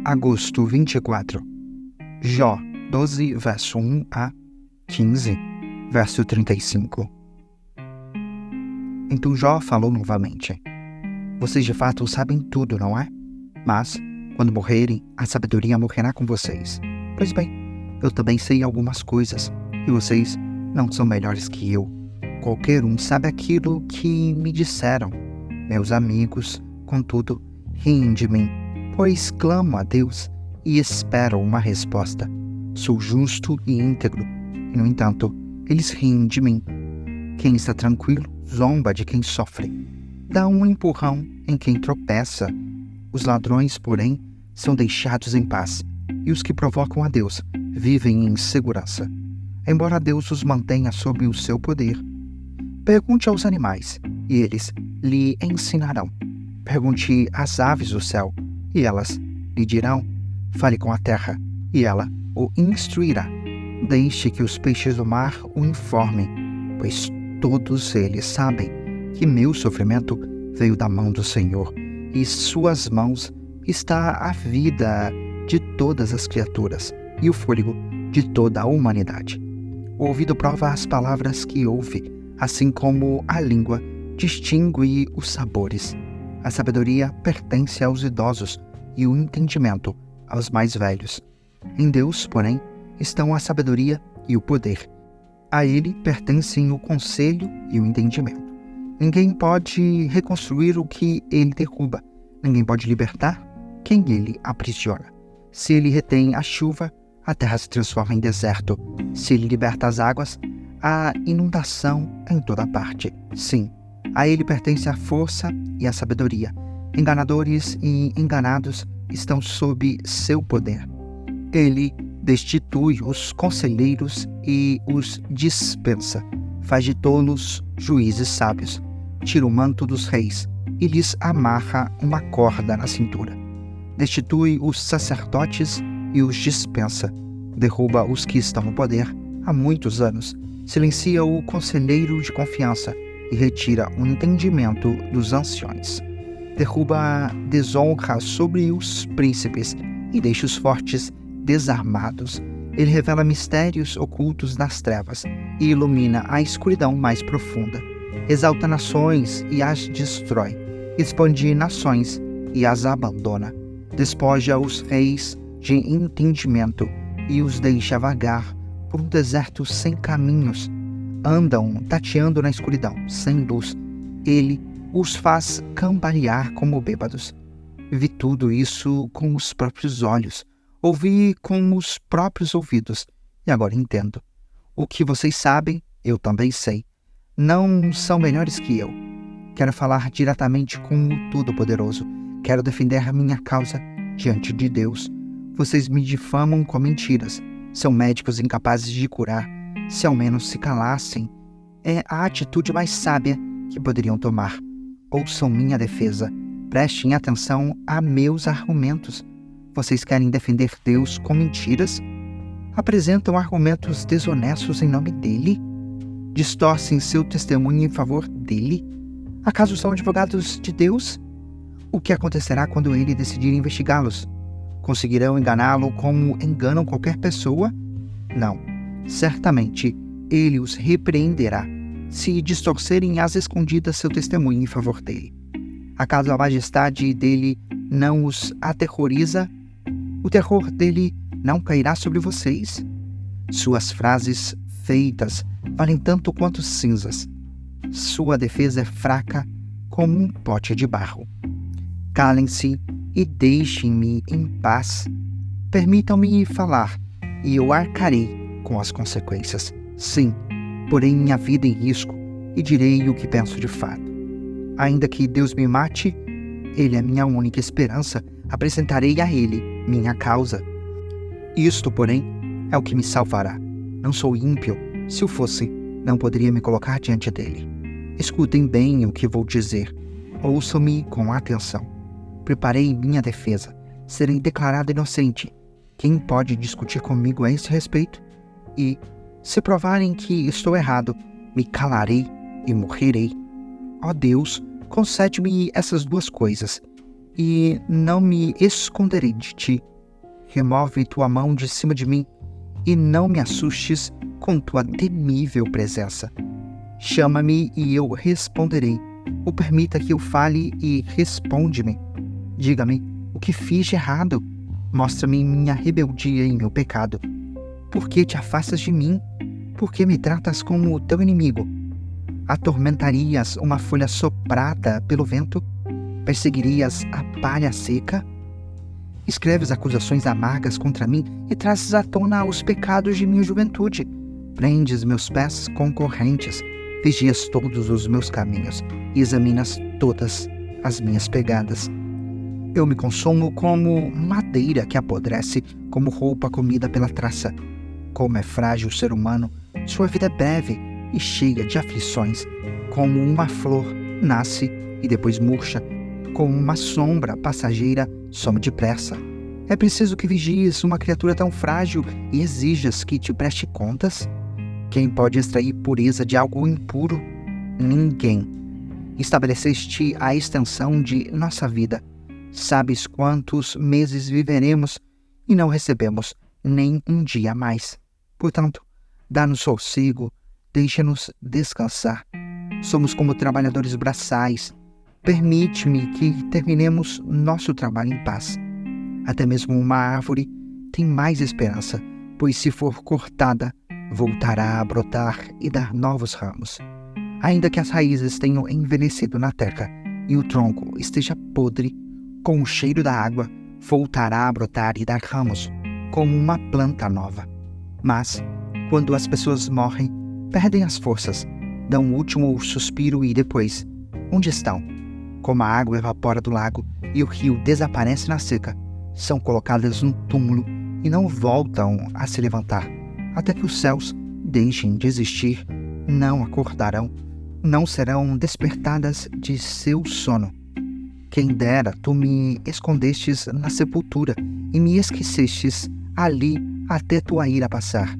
Agosto 24. Jó 12, verso 1 a 15, verso 35. Então Jó falou novamente: Vocês de fato sabem tudo, não é? Mas, quando morrerem, a sabedoria morrerá com vocês. Pois bem, eu também sei algumas coisas, e vocês não são melhores que eu. Qualquer um sabe aquilo que me disseram. Meus amigos, contudo, riem de mim, pois clamo a Deus e espero uma resposta. Sou justo e íntegro, e no entanto, eles riem de mim. Quem está tranquilo zomba de quem sofre. Dá um empurrão em quem tropeça. Os ladrões, porém, são deixados em paz, e os que provocam a Deus vivem em segurança. Embora Deus os mantenha sob o seu poder. Pergunte aos animais, e eles lhe ensinarão. Pergunte às aves do céu, e elas lhe dirão. Fale com a terra, e ela o instruirá. Deixe que os peixes do mar o informem, pois todos eles sabem que meu sofrimento veio da mão do Senhor, e suas mãos está a vida de todas as criaturas, e o fôlego de toda a humanidade. O ouvido prova as palavras que ouve, assim como a língua distingue os sabores. A sabedoria pertence aos idosos, e o entendimento aos mais velhos. Em Deus, porém, estão a sabedoria e o poder. A ele pertencem o conselho e o entendimento. Ninguém pode reconstruir o que ele derruba. Ninguém pode libertar quem ele aprisiona. Se ele retém a chuva, a terra se transforma em deserto. Se ele liberta as águas, há inundação em toda parte. Sim, a ele pertence a força e a sabedoria. Enganadores e enganados estão sob seu poder. Ele destitui os conselheiros e os dispensa. Faz de tolos juízes sábios. Tira o manto dos reis e lhes amarra uma corda na cintura. Destitui os sacerdotes e os dispensa. Derruba os que estão no poder há muitos anos. Silencia o conselheiro de confiança e retira o entendimento dos anciões. Derruba a desonra sobre os príncipes e deixa os fortes desarmados. Ele revela mistérios ocultos nas trevas e ilumina a escuridão mais profunda. Exalta nações e as destrói. Expande nações e as abandona. Despoja os reis de entendimento e os deixa vagar por um deserto sem caminhos. Andam tateando na escuridão, sem luz. Ele os faz cambalear como bêbados. Vi tudo isso com os próprios olhos. Ouvi com os próprios ouvidos. E agora entendo. O que vocês sabem, eu também sei. Não são melhores que eu. Quero falar diretamente com o Todo-Poderoso. Quero defender a minha causa diante de Deus. Vocês me difamam com mentiras. São médicos incapazes de curar. Se ao menos se calassem, é a atitude mais sábia que poderiam tomar. Ouçam minha defesa. Prestem atenção a meus argumentos. Vocês querem defender Deus com mentiras? Apresentam argumentos desonestos em nome dele? Distorcem seu testemunho em favor dele? Acaso são advogados de Deus? O que acontecerá quando ele decidir investigá-los? Conseguirão enganá-lo como enganam qualquer pessoa? Não. Certamente, ele os repreenderá se distorcerem às escondidas seu testemunho em favor dele. Acaso a majestade dele não os aterroriza? O terror dele não cairá sobre vocês? Suas frases feitas valem tanto quanto cinzas. Sua defesa é fraca como um pote de barro. Calem-se e deixem-me em paz. Permitam-me falar, e eu arcarei com as consequências. Sim, porei minha vida em risco e direi o que penso de fato. Ainda que Deus me mate, ele é minha única esperança. Apresentarei a ele minha causa. Isto, porém, é o que me salvará. Não sou ímpio. Se o fosse, não poderia me colocar diante dele. Escutem bem o que vou dizer. Ouçam-me com atenção. Preparei minha defesa. Serei declarado inocente. Quem pode discutir comigo a esse respeito? E, se provarem que estou errado, me calarei e morrerei. Ó Deus, concede-me essas duas coisas, e não me esconderei de ti. remove tua mão de cima de mim e não me assustes com tua temível presença. Chama-me e eu responderei, ou permita que eu fale e responde-me. Diga-me o que fiz de errado. Mostra-me minha rebeldia e meu pecado. Por que te afastas de mim? Por que me tratas como teu inimigo? Atormentarias uma folha soprada pelo vento? Perseguirias a palha seca? Escreves acusações amargas contra mim e trazes à tona os pecados de minha juventude. Prendes meus pés com correntes, vigias todos os meus caminhos e examinas todas as minhas pegadas. Eu me consumo como madeira que apodrece, como roupa comida pela traça. Como é frágil o ser humano, sua vida é breve e cheia de aflições. Como uma flor, nasce e depois murcha. Como uma sombra passageira, some depressa. É preciso que vigies uma criatura tão frágil e exijas que te preste contas? Quem pode extrair pureza de algo impuro? Ninguém. Estabeleceste a extensão de nossa vida. Sabes quantos meses viveremos e não recebemos nem um dia a mais. Portanto, dá-nos sossego, deixa-nos descansar. Somos como trabalhadores braçais. Permite-me que terminemos nosso trabalho em paz. Até mesmo uma árvore tem mais esperança, pois se for cortada, voltará a brotar e dar novos ramos. Ainda que as raízes tenham envelhecido na terra e o tronco esteja podre, com o cheiro da água, voltará a brotar e dar ramos, como uma planta nova. Mas, quando as pessoas morrem, perdem as forças, dão um último suspiro e depois, onde estão? Como a água evapora do lago e o rio desaparece na seca, são colocadas no túmulo e não voltam a se levantar, até que os céus deixem de existir, não acordarão, não serão despertadas de seu sono. Quem dera tu me escondestes na sepultura e me esquecestes ali até tua ira passar.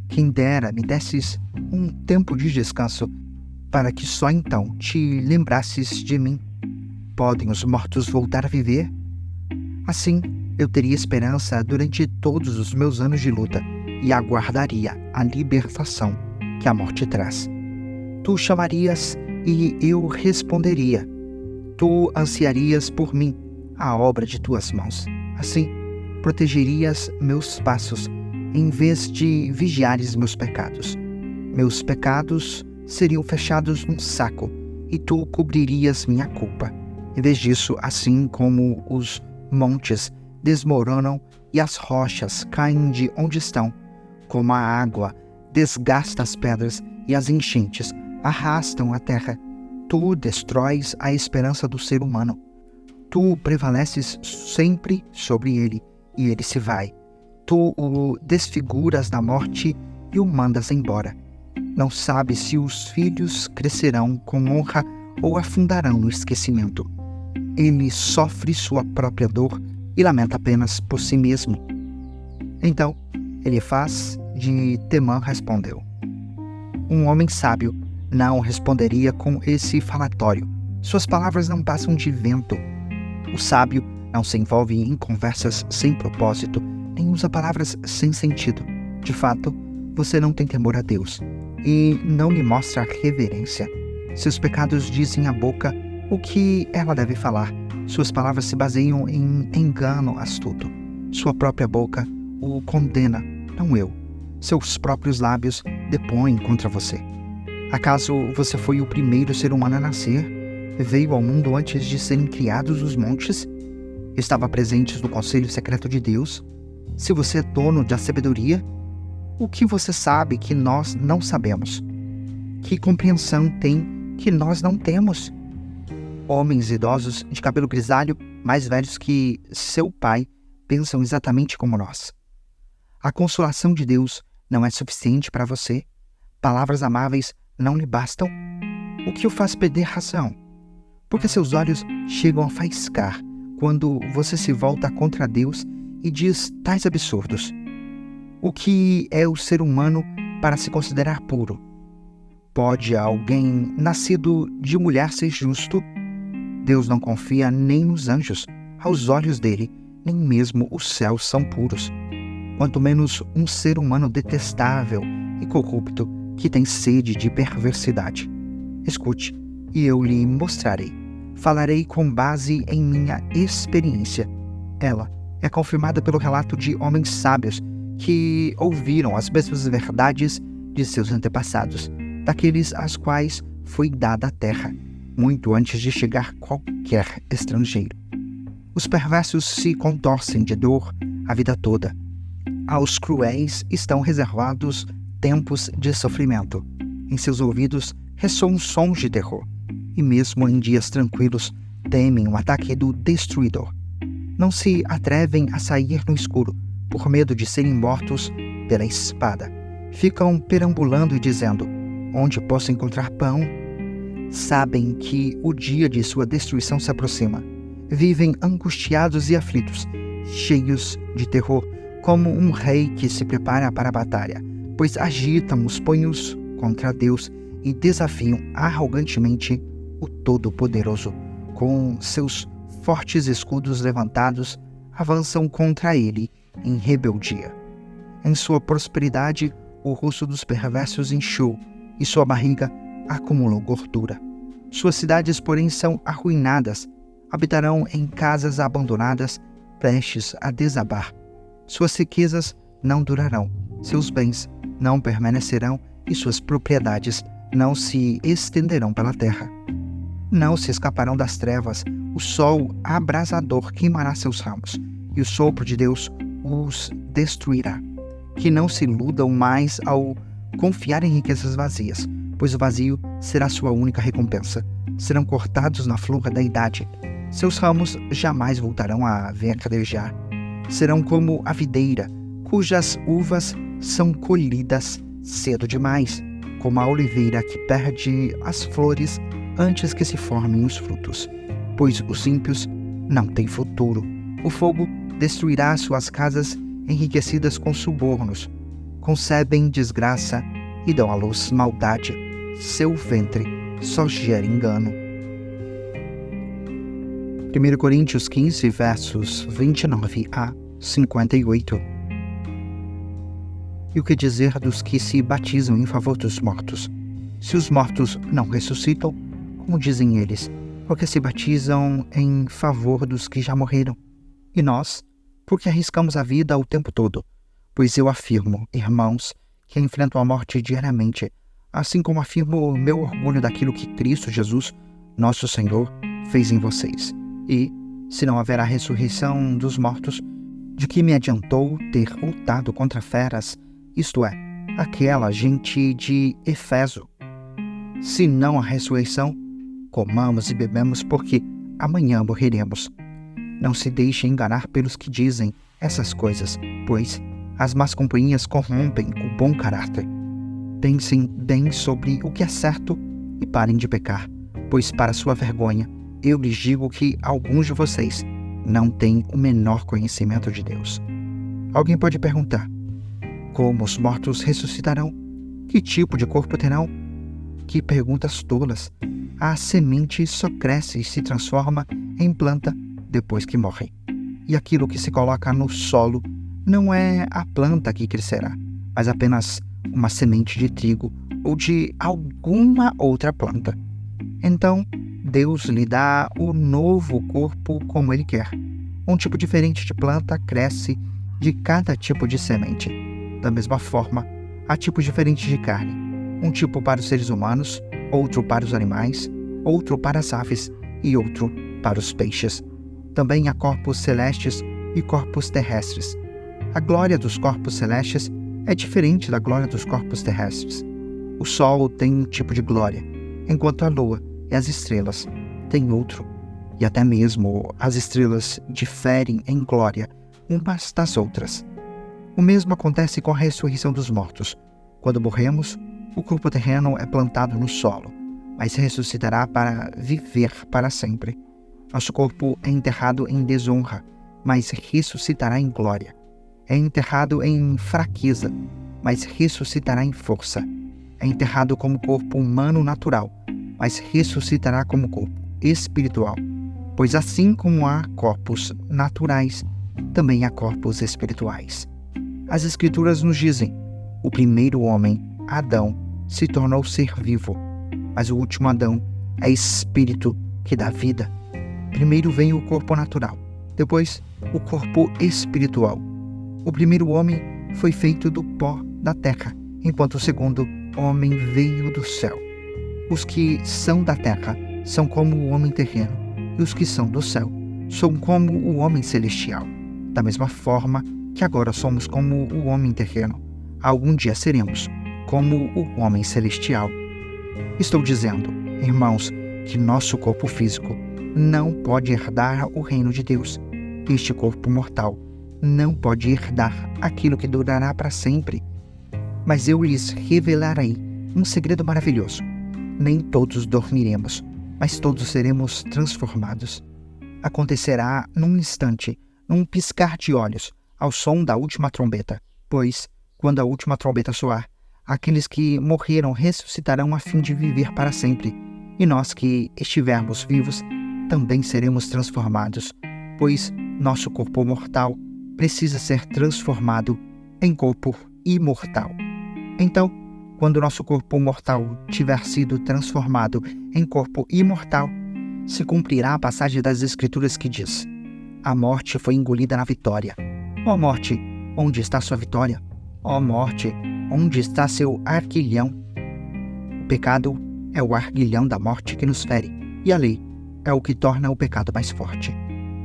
Quem dera me desses um tempo de descanso, para que só então te lembrasses de mim. Podem os mortos voltar a viver? Assim, eu teria esperança durante todos os meus anos de luta e aguardaria a libertação que a morte traz. Tu chamarias e eu responderia. Tu ansiarias por mim, a obra de tuas mãos. Assim, protegerias meus passos, em vez de vigiares meus pecados. Meus pecados seriam fechados num saco, e tu cobririas minha culpa. Em vez disso, assim como os montes desmoronam e as rochas caem de onde estão, como a água desgasta as pedras e as enchentes arrastam a terra, tu destróis a esperança do ser humano. Tu prevaleces sempre sobre ele, e ele se vai. Tu o desfiguras da morte e o mandas embora. Não sabes se os filhos crescerão com honra ou afundarão no esquecimento. Ele sofre sua própria dor e lamenta apenas por si mesmo. Então, Elifaz de Temã respondeu: um homem sábio não responderia com esse falatório. Suas palavras não passam de vento. O sábio não se envolve em conversas sem propósito, nem usa palavras sem sentido. De fato, você não tem temor a Deus e não lhe mostra reverência. Seus pecados dizem à boca o que ela deve falar. Suas palavras se baseiam em engano astuto. Sua própria boca o condena, não eu. Seus próprios lábios depõem contra você. Acaso você foi o primeiro ser humano a nascer? Veio ao mundo antes de serem criados os montes? Estava presente no conselho secreto de Deus? Se você é dono da sabedoria, o que você sabe que nós não sabemos? Que compreensão tem que nós não temos? Homens idosos de cabelo grisalho, mais velhos que seu pai, pensam exatamente como nós. A consolação de Deus não é suficiente para você? Palavras amáveis não lhe bastam? O que o faz perder razão? Porque seus olhos chegam a faiscar quando você se volta contra Deus e diz tais absurdos. O que é o ser humano para se considerar puro? Pode alguém nascido de mulher ser justo? Deus não confia nem nos anjos. Aos olhos dele, nem mesmo os céus são puros. Quanto menos um ser humano detestável e corrupto que tem sede de perversidade. Escute, e eu lhe mostrarei. Falarei com base em minha experiência. Ela é confirmada pelo relato de homens sábios que ouviram as mesmas verdades de seus antepassados, daqueles às quais foi dada a terra, muito antes de chegar qualquer estrangeiro. Os perversos se contorcem de dor a vida toda. Aos cruéis estão reservados tempos de sofrimento. Em seus ouvidos ressoam sons de terror, e mesmo em dias tranquilos temem o ataque do destruidor. Não se atrevem a sair no escuro, por medo de serem mortos pela espada. Ficam perambulando e dizendo: onde posso encontrar pão? Sabem que o dia de sua destruição se aproxima. Vivem angustiados e aflitos, cheios de terror, como um rei que se prepara para a batalha, pois agitam os punhos contra Deus e desafiam arrogantemente o Todo-Poderoso. Com seus fortes escudos levantados, avançam contra ele em rebeldia. Em sua prosperidade, o rosto dos perversos inchou e sua barriga acumulou gordura. Suas cidades, porém, são arruinadas. Habitarão em casas abandonadas, prestes a desabar. Suas riquezas não durarão, seus bens não permanecerão e suas propriedades não se estenderão pela terra. Não se escaparão das trevas, o sol abrasador queimará seus ramos, e o sopro de Deus os destruirá. Que não se iludam mais ao confiar em riquezas vazias, pois o vazio será sua única recompensa. Serão cortados na flor da idade. Seus ramos jamais voltarão a verdejar. Serão como a videira, cujas uvas são colhidas cedo demais, como a oliveira que perde as flores antes que se formem os frutos. Pois os ímpios não têm futuro. O fogo destruirá suas casas enriquecidas com subornos. Concebem desgraça e dão à luz maldade. Seu ventre só gera engano. 1 Coríntios 15, versos 29 a 58. E o que dizer dos que se batizam em favor dos mortos? Se os mortos não ressuscitam, como dizem eles, porque se batizam em favor dos que já morreram? E nós, porque arriscamos a vida o tempo todo? Pois eu afirmo, irmãos, que enfrentam a morte diariamente, assim como afirmo meu orgulho daquilo que Cristo Jesus, nosso Senhor, fez em vocês. E, se não haverá ressurreição dos mortos, de que me adiantou ter lutado contra feras, isto é, aquela gente de Efeso? Se não há ressurreição, comamos e bebemos, porque amanhã morreremos. Não se deixe enganar pelos que dizem essas coisas, pois as más companhias corrompem o bom caráter. Pensem bem sobre o que é certo e parem de pecar, pois para sua vergonha, eu lhes digo que alguns de vocês não têm o menor conhecimento de Deus. Alguém pode perguntar: como os mortos ressuscitarão? Que tipo de corpo terão? Que perguntas tolas! A semente só cresce e se transforma em planta depois que morre. E aquilo que se coloca no solo não é a planta que crescerá, mas apenas uma semente de trigo ou de alguma outra planta. Então, Deus lhe dá o novo corpo como Ele quer. Um tipo diferente de planta cresce de cada tipo de semente. Da mesma forma, há tipos diferentes de carne. Um tipo para os seres humanos, outro para os animais, outro para as aves e outro para os peixes. Também há corpos celestes e corpos terrestres. A glória dos corpos celestes é diferente da glória dos corpos terrestres. O sol tem um tipo de glória, enquanto a lua e as estrelas têm outro. E até mesmo as estrelas diferem em glória umas das outras. O mesmo acontece com a ressurreição dos mortos. Quando morremos, o corpo terreno é plantado no solo, mas ressuscitará para viver para sempre. Nosso corpo é enterrado em desonra, mas ressuscitará em glória. É enterrado em fraqueza, mas ressuscitará em força. É enterrado como corpo humano natural, mas ressuscitará como corpo espiritual. Pois assim como há corpos naturais também há corpos espirituais. As Escrituras nos dizem: o primeiro homem, Adão, se tornou ser vivo, mas o último Adão é espírito que dá vida. Primeiro vem o corpo natural, depois o corpo espiritual. O primeiro homem foi feito do pó da terra, enquanto o segundo homem veio do céu. Os que são da terra são como o homem terreno, e os que são do céu são como o homem celestial. Da mesma forma que agora somos como o homem terreno, algum dia seremos como o homem celestial. Estou dizendo, irmãos, que nosso corpo físico não pode herdar o reino de Deus. Este corpo mortal não pode herdar aquilo que durará para sempre. Mas eu lhes revelarei um segredo maravilhoso. Nem todos dormiremos, mas todos seremos transformados. Acontecerá num instante, num piscar de olhos, ao som da última trombeta, pois, quando a última trombeta soar, aqueles que morreram ressuscitarão a fim de viver para sempre, e nós que estivermos vivos também seremos transformados, pois nosso corpo mortal precisa ser transformado em corpo imortal. Então, quando nosso corpo mortal tiver sido transformado em corpo imortal, se cumprirá a passagem das Escrituras que diz: a morte foi engolida na vitória. Ó morte, onde está sua vitória? Ó morte, onde está seu arguilhão? O pecado é o arguilhão da morte que nos fere, e a lei é o que torna o pecado mais forte.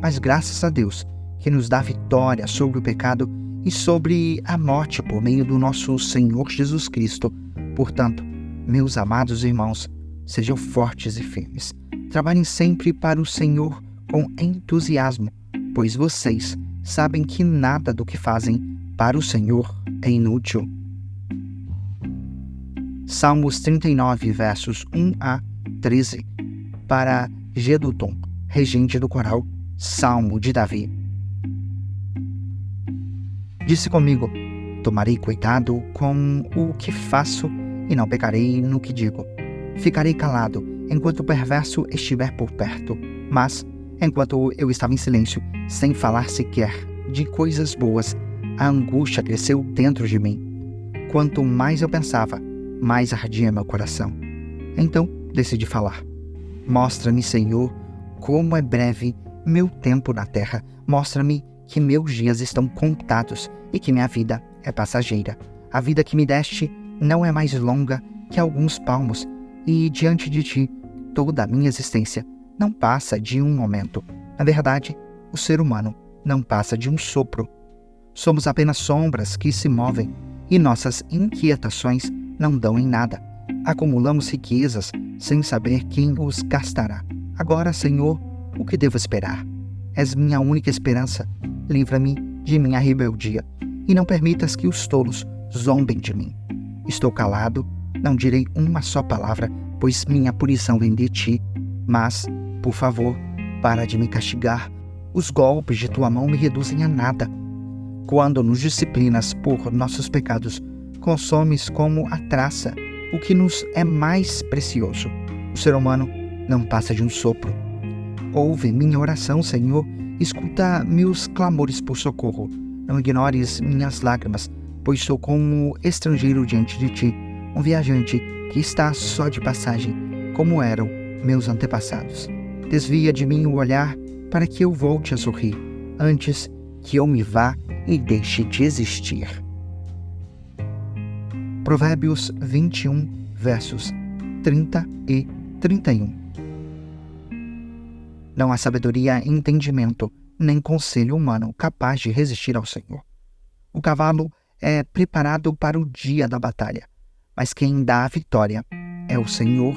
Mas graças a Deus, que nos dá vitória sobre o pecado e sobre a morte por meio do nosso Senhor Jesus Cristo. Portanto, meus amados irmãos, sejam fortes e firmes. Trabalhem sempre para o Senhor com entusiasmo, pois vocês sabem que nada do que fazem para o Senhor é inútil. Salmos 39, versos 1 a 13, para Gedutum, regente do coral Salmo de Davi. Disse comigo: tomarei cuidado com o que faço e não pecarei no que digo. Ficarei calado enquanto o perverso estiver por perto, mas, enquanto eu estava em silêncio, sem falar sequer de coisas boas, a angústia cresceu dentro de mim. Quanto mais eu pensava, mais ardia meu coração. Então decidi falar. Mostra-me, Senhor, como é breve meu tempo na terra. Mostra-me que meus dias estão contados e que minha vida é passageira. A vida que me deste não é mais longa que alguns palmos, e diante de ti, toda a minha existência não passa de um momento. Na verdade, o ser humano não passa de um sopro. Somos apenas sombras que se movem, e nossas inquietações não dão em nada. Acumulamos riquezas sem saber quem os gastará. Agora, Senhor, o que devo esperar? És minha única esperança. Livra-me de minha rebeldia, e não permitas que os tolos zombem de mim. Estou calado, não direi uma só palavra, pois minha punição vem de ti. Mas, por favor, para de me castigar. Os golpes de tua mão me reduzem a nada. Quando nos disciplinas por nossos pecados, consomes como a traça o que nos é mais precioso. O ser humano não passa de um sopro. Ouve minha oração, Senhor. Escuta meus clamores por socorro. Não ignores minhas lágrimas, pois sou como estrangeiro diante de ti, um viajante que está só de passagem, como eram meus antepassados. Desvia de mim o olhar para que eu volte a sorrir, antes que eu me vá e deixe de existir. Provérbios 21, versos 30 e 31. Não há sabedoria e entendimento, nem conselho humano capaz de resistir ao Senhor. O cavalo é preparado para o dia da batalha, mas quem dá a vitória é o Senhor